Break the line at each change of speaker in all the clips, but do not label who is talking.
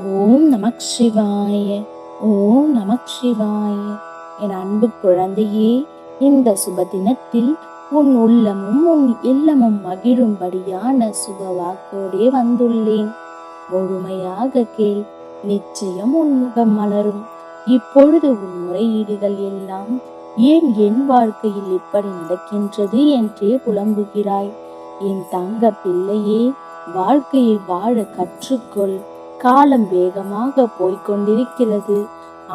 ஓம் நமக் சிவாய. ஓம் நமக் சிவாய. என் அன்பு குழந்தையே, இந்த சுப தினத்தில் உன் உள்ளமும் உன் இல்லமும் மகிழும்படியான சுப வாக்கோடே வந்துள்ளேன். முழுமையாக கேள், நிச்சயம் உன் முகம் மலரும். இப்பொழுது உன் முறையீடுகள் எல்லாம் ஏன் என் வாழ்க்கையில் இப்படி நடக்கின்றது என்றே புலம்புகிறாய். என் தங்க பிள்ளையே, வாழ்க்கையை வாழ கற்றுக்கொள். காலம் வேகமாக போய்கொண்டிருக்கிறது.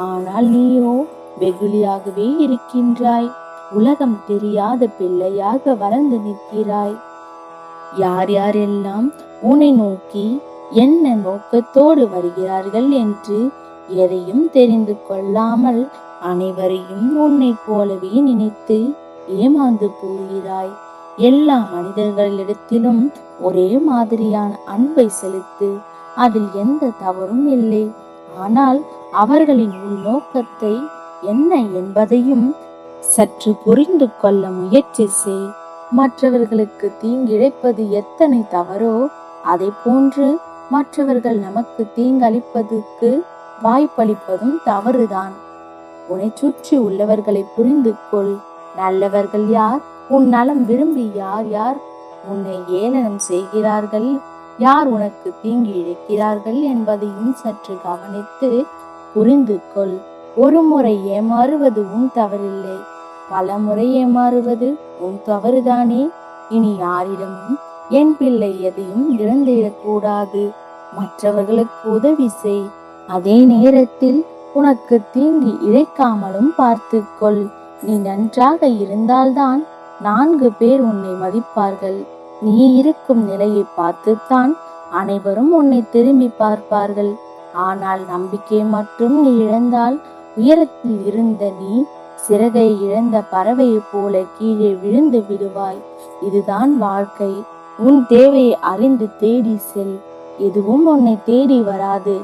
ஆனால் நீயோ வெகுளியாகவே இருக்கின்றாய். உலகம் தெரியாத பிள்ளையாக வளர்ந்து நிற்கிறாய். யார் யாரெல்லாம் உன்னை நோக்கி என்ன நோக்கத்தோடு வருகிறார்கள் என்று எதையும் தெரிந்து கொள்ளாமல் அனைவரையும் உன்னை போலவே நினைத்து ஏமாந்து போகிறாய். எல்லா மனிதர்களிடத்திலும் ஒரே மாதிரியான அன்பை செலுத்து. அதில் எந்த தவறும் இல்லை. ஆனால் அவர்களின் உள்நோக்கத்தை என்ன என்பதையும் சற்று புரிந்து கொள்ள முயற்சி செய். மற்றவர்களுக்கு தீங்கிழைப்பது எத்தனை தவறோ அதை போன்று மற்றவர்கள் நமக்கு தீங்களிப்பதற்கு வாய்ப்பளிப்பதும் தவறுதான். உன்னை சுற்றி உள்ளவர்களை புரிந்து கொள். நல்லவர்கள் யார்? உன் நலம் விரும்பி யார் யார் உன்னை ஏளனம் செய்கிறார்கள், யார் உனக்கு தீங்கி இழைக்கிறார்கள் என்பதையும் சற்று கவனித்து புரிந்து கொள். ஒரு முறை ஏமாறுவது உன் தவறில்லை, பல முறை ஏமாறுவது உன் தவறுதானே. இனி யாரிடமும் என் பிள்ளை எதையும் இழந்திடக்கூடாது. மற்றவர்களுக்கு உதவி செய். அதே நேரத்தில் உனக்கு தீங்கி இழைக்காமலும் பார்த்துக்கொள். நீ நன்றாக இருந்தால்தான் 4 பேர் உன்னை மதிப்பார்கள். நீ இருக்கும் நிலையை பார்த்துத்தான் அனைவரும் உன்னை திரும்பி பார்ப்பார்கள். ஆனால் நம்பிக்கை மட்டும் நீ இழந்தால் உயரத்தில் இருந்த நீ சிறகை இழந்த பறவையை போல கீழே விழுந்து விடுவாய். இதுதான் வாழ்க்கை. உன் தேவையை அறிந்து தேடி செல். எதுவும் உன்னை தேடி வராது.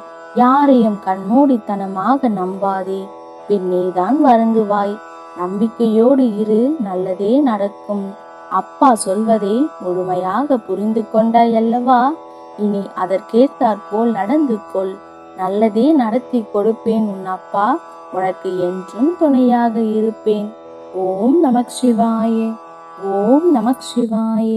யாரையும் கண்மூடித்தனமாக நம்பாதே. பின்னேதான் வருந்துவாய். நம்பிக்கையோடு இரு, நல்லதே நடக்கும். அப்பா சொல்வதை முழுமையாக புரிந்து கொண்டாய் அல்லவா? இனி அதற்கேற்றாற் போல் நடந்து கொள். நல்லதே நடத்தி கொடுப்பேன். உன் அப்பா உனக்கு என்றும் துணையாக இருப்பேன். ஓம் நமக் சிவாய. ஓம் நமக் சிவாய.